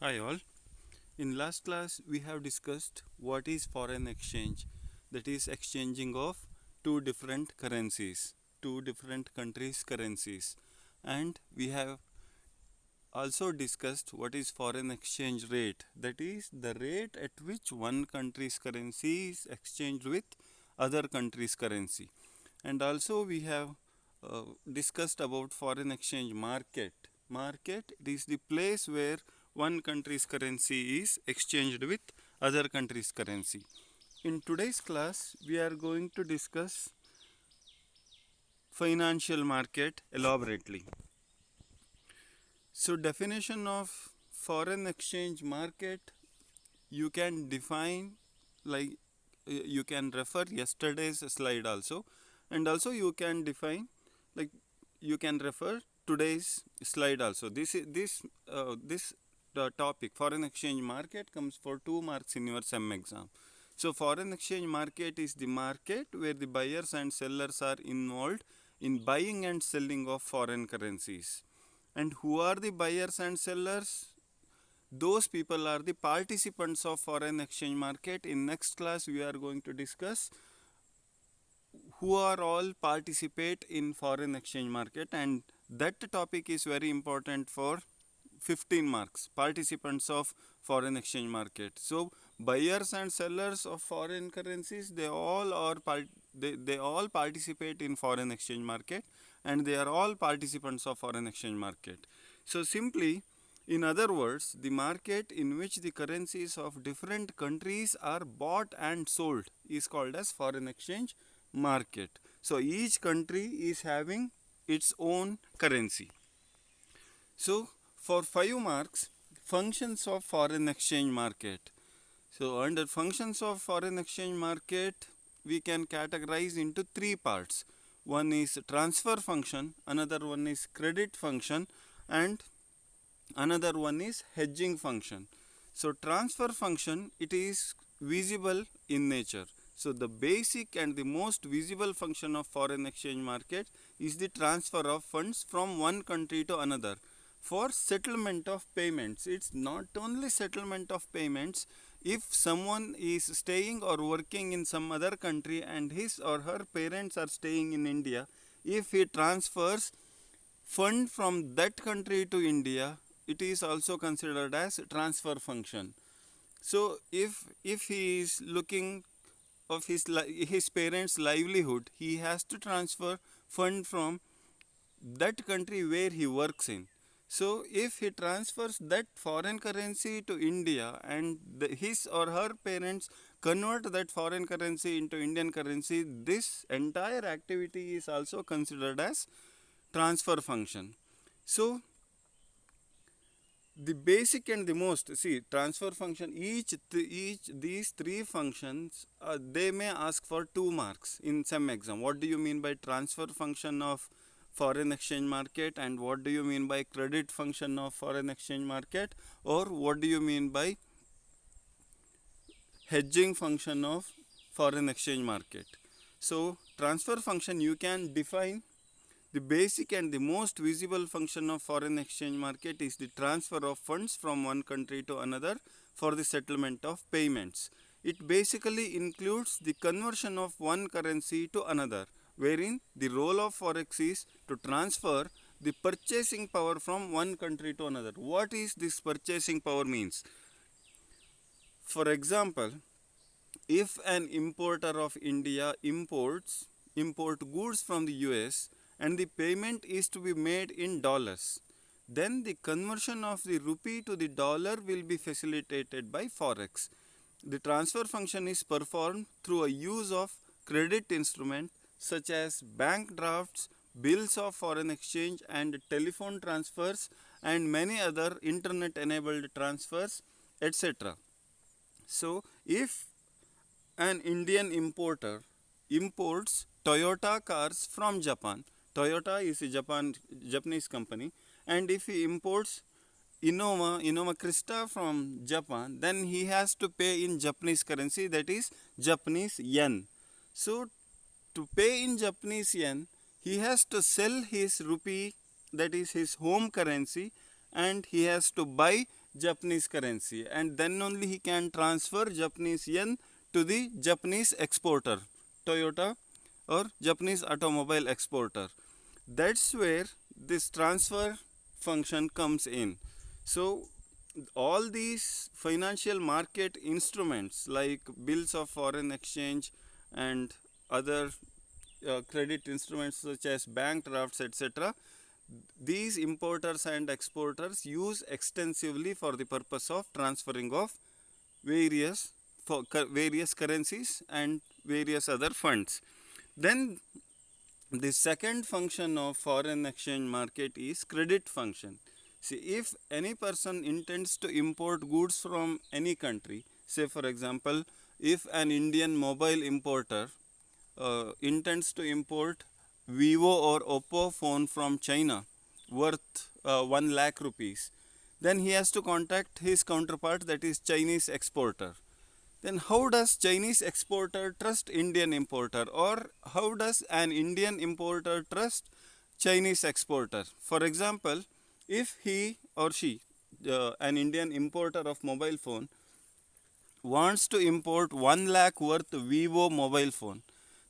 Hi all. In last class we have discussed what is foreign exchange, that is exchanging of two different currencies, two different countries' currencies, and we have also discussed what is foreign exchange rate, that is the rate at which one country's currency is exchanged with other country's currency. And also we have discussed about foreign exchange market. Market, it is the place where one country's currency is exchanged with other country's currency. In today's class we are going to discuss financial market elaborately. So definition of foreign exchange market, you can define, like you can refer yesterday's slide also, and also you can define, like you can refer today's slide also. This topic foreign exchange market comes for 2 marks in your Sem exam. So foreign exchange market is the market where the buyers and sellers are involved in buying and selling of foreign currencies. And who are the buyers and sellers? Those people are the participants of foreign exchange market. In next class we are going to discuss who are all participate in foreign exchange market, and that topic is very important for 15 marks, participants of foreign exchange market. So buyers and sellers of foreign currencies, they all participate in foreign exchange market, and they are all participants of foreign exchange market. So simply, in other words, the market in which the currencies of different countries are bought and sold is called as foreign exchange market. So each country is having its own currency. So for 5 marks, functions of foreign exchange market. So under functions of foreign exchange market, we can categorize into 3 parts. One is transfer function, another one is credit function, and another one is hedging function. So transfer function, it is visible in nature. So the basic and the most visible function of foreign exchange market is the transfer of funds from one country to another for settlement of payments. It's not only settlement of payments. If someone is staying or working in some other country and his or her parents are staying in India, if he transfers fund from that country to India, it is also considered as transfer function. So if he is looking of his parents' livelihood, he has to transfer fund from that country where he works in. So if he transfers that foreign currency to India and his or her parents convert that foreign currency into Indian currency, this entire activity is also considered as transfer function. So the basic and the most, see, transfer function, each these 3 functions, they may ask for 2 marks in some exam. What do you mean by transfer function of foreign exchange market, and what do you mean by credit function of foreign exchange market, or what do you mean by hedging function of foreign exchange market? So transfer function, you can define the basic and the most visible function of foreign exchange market is the transfer of funds from one country to another for the settlement of payments. It basically includes the conversion of one currency to another, wherein the role of forex is to transfer the purchasing power from one country to another. What is this purchasing power means? For example, if an importer of India import goods from the US and the payment is to be made in dollars, then the conversion of the rupee to the dollar will be facilitated by forex. The transfer function is performed through a use of credit instrument such as bank drafts, bills of foreign exchange, and telephone transfers, and many other internet enabled transfers, etc. So if an Indian importer imports Toyota cars from Japan, Toyota is a Japanese company, and if he imports Innova Krista from Japan, then he has to pay in Japanese currency, that is Japanese yen. So to pay in Japanese yen, he has to sell his rupee, that is his home currency, and he has to buy Japanese currency, and then only he can transfer Japanese yen to the Japanese exporter, Toyota or Japanese automobile exporter. That's where this transfer function comes in. So all these financial market instruments like bills of foreign exchange and other credit instruments such as bank drafts, etc., these importers and exporters use extensively for the purpose of transferring of various various currencies and various other funds. Then the second function of foreign exchange market is credit function. See, if any person intends to import goods from any country, say for example, if an Indian mobile importer intends to import Vivo or Oppo phone from China worth 1 lakh rupees, then he has to contact his counterpart, that is Chinese exporter. Then how does Chinese exporter trust Indian importer, or how does an Indian importer trust Chinese exporter? For example, if he or she, an Indian importer of mobile phone, wants to import 1 lakh worth Vivo mobile phone,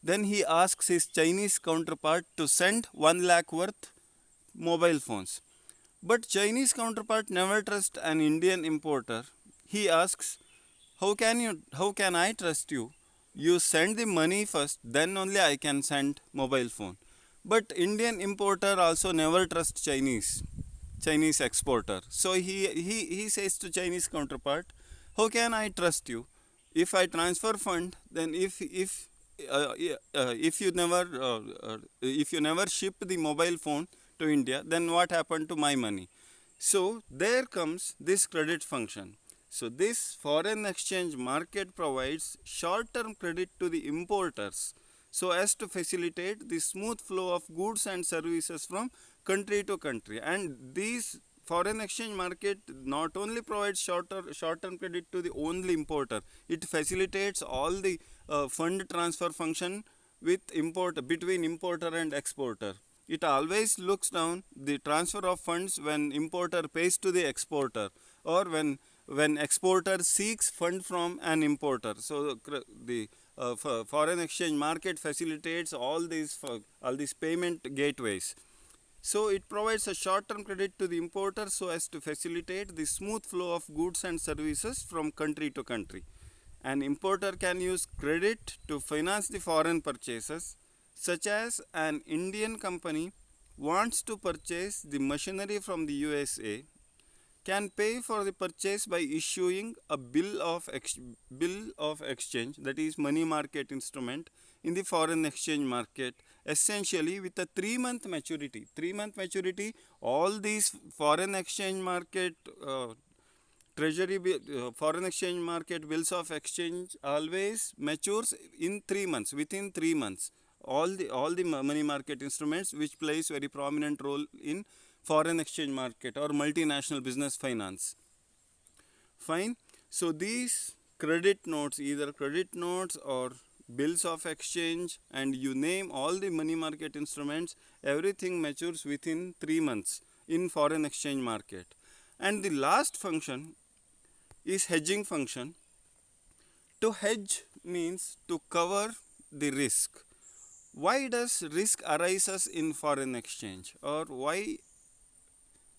then he asks his Chinese counterpart to send 1 lakh worth mobile phones. But Chinese counterpart never trusts an Indian importer. He asks, how can I trust you? You send the money first, then only I can send mobile phone. But Indian importer also never trusts Chinese exporter. So he says to Chinese counterpart, how can I trust you? If I transfer fund, then if you never ship the mobile phone to India, then what happened to my money? So there comes this credit function. So this foreign exchange market provides short-term credit to the importers so as to facilitate the smooth flow of goods and services from country to country. And these foreign exchange market not only provides short-term credit to the only importer, it facilitates all the fund transfer function with between importer and exporter. It always looks down the transfer of funds when importer pays to the exporter, or when exporter seeks fund from an importer. So the foreign exchange market facilitates all these payment gateways. So it provides a short-term credit to the importer so as to facilitate the smooth flow of goods and services from country to country. An importer can use credit to finance the foreign purchases, such as an Indian company wants to purchase the machinery from the USA, can pay for the purchase by issuing a bill of exchange, that is money market instrument, in the foreign exchange market, essentially with a 3-month maturity. 3-month maturity, all these foreign exchange market foreign exchange market bills of exchange always matures in 3 months, within 3 months. All the money market instruments which plays very prominent role in foreign exchange market or multinational business finance. Fine. So these credit notes, either credit notes or bills of exchange, and you name all the money market instruments, everything matures within 3 months in foreign exchange market. And the last function is hedging function. To hedge means to cover the risk. Why does risk arises in foreign exchange, or why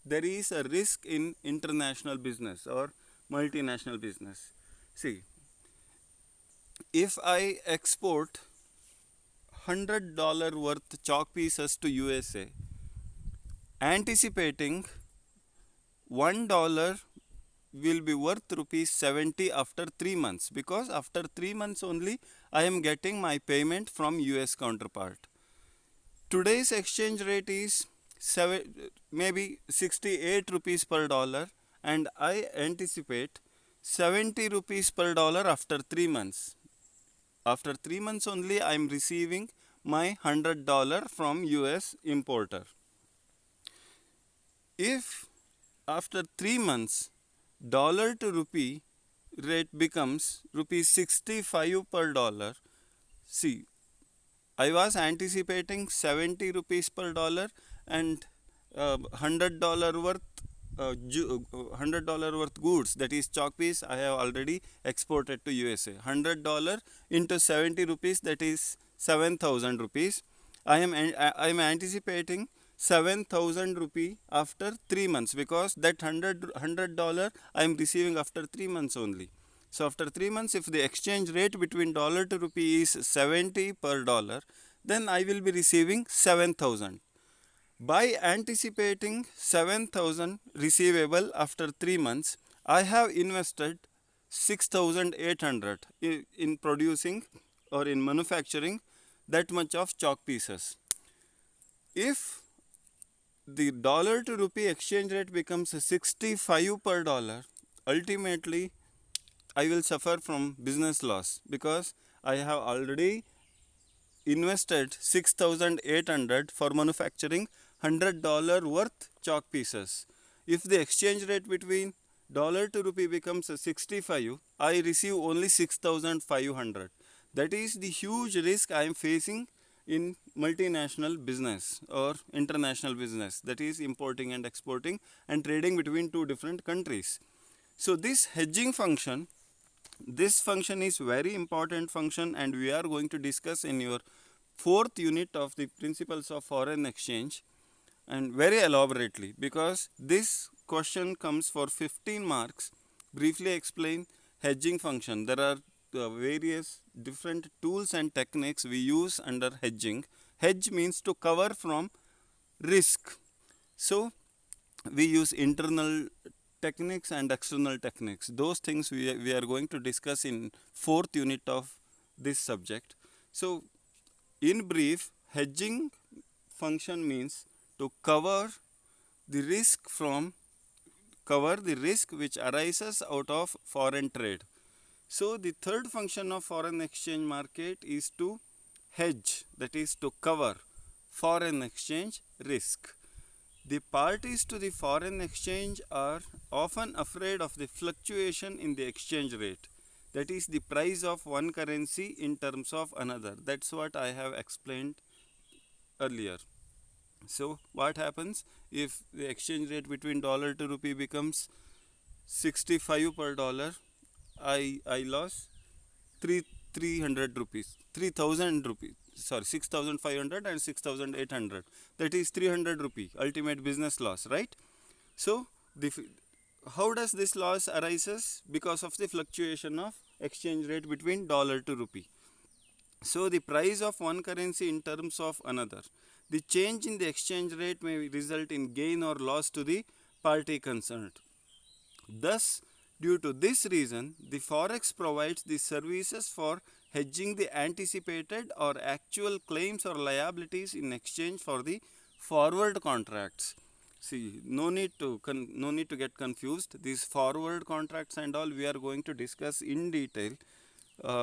there is a risk in international business or multinational business? See, if I export $100 worth chalk pieces to USA, anticipating $1 will be worth rupees 70 after 3 months, because after 3 months only I am getting my payment from US counterpart. Today's exchange rate is maybe 68 rupees per dollar, and I anticipate 70 rupees per dollar after 3 months. After 3 months only I am receiving my $100 from US importer. If after 3 months dollar to rupee rate becomes rupees 65 per dollar, see, I was anticipating 70 rupees per dollar and $100 worth $100 worth goods, that is chalk piece, I have already exported to USA. $100 into 70 rupees, that is 7,000 rupees. I am anticipating 7,000 rupee after 3 months, because that $100 I am receiving after 3 months only. So after 3 months, if the exchange rate between dollar to rupee is 70 per dollar, then I will be receiving 7,000. By anticipating 7,000 receivable after 3 months, I have invested 6,800 in producing or in manufacturing that much of chalk pieces. If the dollar to rupee exchange rate becomes 65 per dollar, ultimately I will suffer from business loss, because I have already invested 6,800 for manufacturing $100 worth chalk pieces. If the exchange rate between dollar to rupee becomes 65, I receive only 6,500. That is the huge risk I am facing in multinational business or international business, that is importing and exporting and trading between two different countries. So this hedging function, this function is very important function, and we are going to discuss in your 4th unit of the principles of foreign exchange, and very elaborately, because this question comes for 15 marks. Briefly explain hedging function. There are various different tools and techniques we use under hedging. Hedge means to cover from risk. So we use internal techniques and external techniques. Those things we are going to discuss in 4th unit of this subject. So in brief, hedging function means to cover the risk which arises out of foreign trade. So the third function of foreign exchange market is to hedge, that is to cover foreign exchange risk. The parties to the foreign exchange are often afraid of the fluctuation in the exchange rate, that is the price of one currency in terms of another. That's what I have explained earlier. So what happens if the exchange rate between dollar to rupee becomes 65 per dollar? I lost 300 rupees, 3,000 rupees, sorry, 6,500 and 6,800. That is 300 rupee ultimate business loss, right? So how does this loss arises? Because of the fluctuation of exchange rate between dollar to rupee. So the price of one currency in terms of another. The change in the exchange rate may result in gain or loss to the party concerned. Thus, due to this reason, the FOREX provides the services for hedging the anticipated or actual claims or liabilities in exchange for the forward contracts. See, no need to get confused. These forward contracts and all we are going to discuss in detail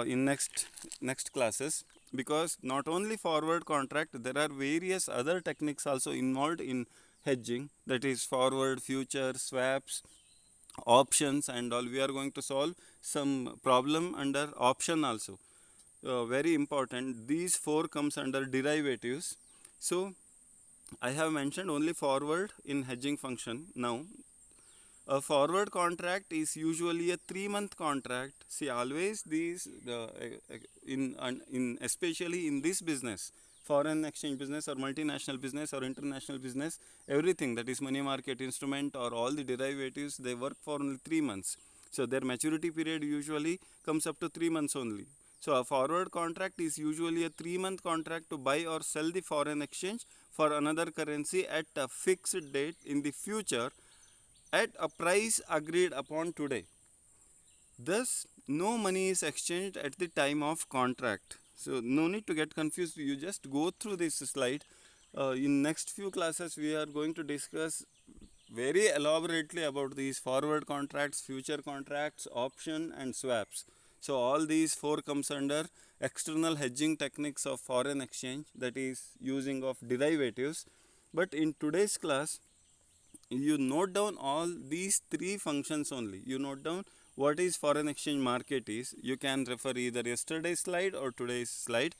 in next classes, because not only forward contract, there are various other techniques also involved in hedging, that is forward, future, swaps, options and all. We are going to solve some problem under option also. Very important, these 4 comes under derivatives. So I have mentioned only forward in hedging function. Now a forward contract is usually a 3-month contract. See, always these in especially in this business, foreign exchange business or multinational business or international business, everything that is money market instrument or all the derivatives, they work for only 3 months. So their maturity period usually comes up to 3 months only. So a forward contract is usually a 3-month contract to buy or sell the foreign exchange for another currency at a fixed date in the future at a price agreed upon today. Thus, no money is exchanged at the time of contract. So no need to get confused. You just go through this slide. In next few classes, we are going to discuss very elaborately about these forward contracts, future contracts, option and swaps. So all these 4 comes under external hedging techniques of foreign exchange, that is using of derivatives. But in today's class, you note down all these 3 functions only. You note down what is foreign exchange market is. You can refer either yesterday's slide or today's slide.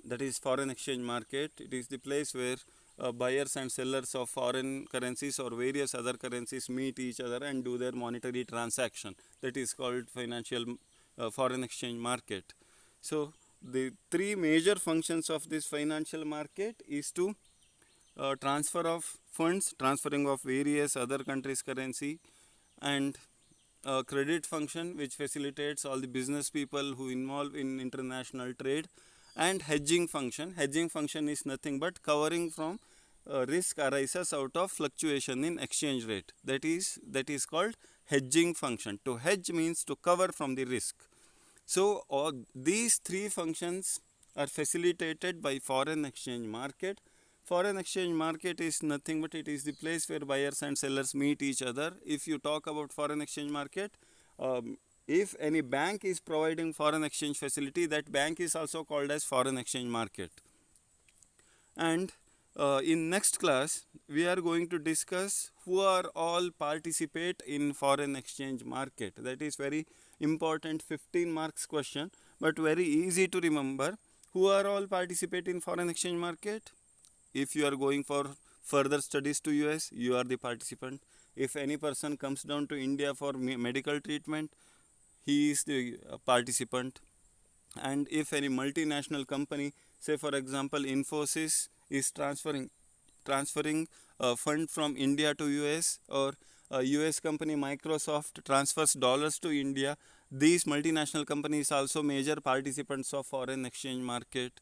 That is foreign exchange market. It is the place where buyers and sellers of foreign currencies or various other currencies meet each other and do their monetary transaction. That is called financial foreign exchange market. So the three major functions of this financial market is to transfer of funds, transferring of various other countries' currency, and credit function, which facilitates all the business people who involve in international trade, and hedging function. Hedging function is nothing but covering from risk arises out of fluctuation in exchange rate. That is called hedging function. To hedge means to cover from the risk. So these three functions are facilitated by foreign exchange market. Foreign exchange market is nothing but it is the place where buyers and sellers meet each other. If you talk about foreign exchange market, if any bank is providing foreign exchange facility, that bank is also called as foreign exchange market. And in next class, we are going to discuss who are all participate in foreign exchange market. That is very important 15 marks question, but very easy to remember. Who are all participate in foreign exchange market? If you are going for further studies to US, you are the participant. If any person comes down to India for medical treatment, he is the participant. And if any multinational company, say for example Infosys, is transferring a fund from India to US, or a US company Microsoft transfers dollars to India, these multinational companies also major participants of foreign exchange market.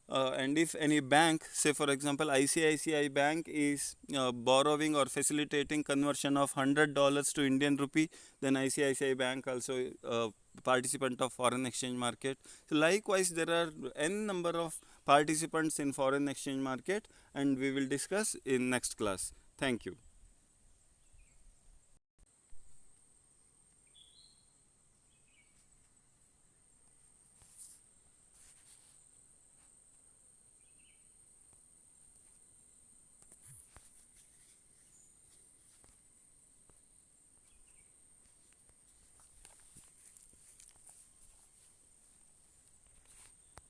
And if any bank, say for example ICICI Bank, is borrowing or facilitating conversion of $100 to Indian rupee, then ICICI Bank also participant of foreign exchange market. So likewise, there are n number of participants in foreign exchange market, and we will discuss in next class. Thank you.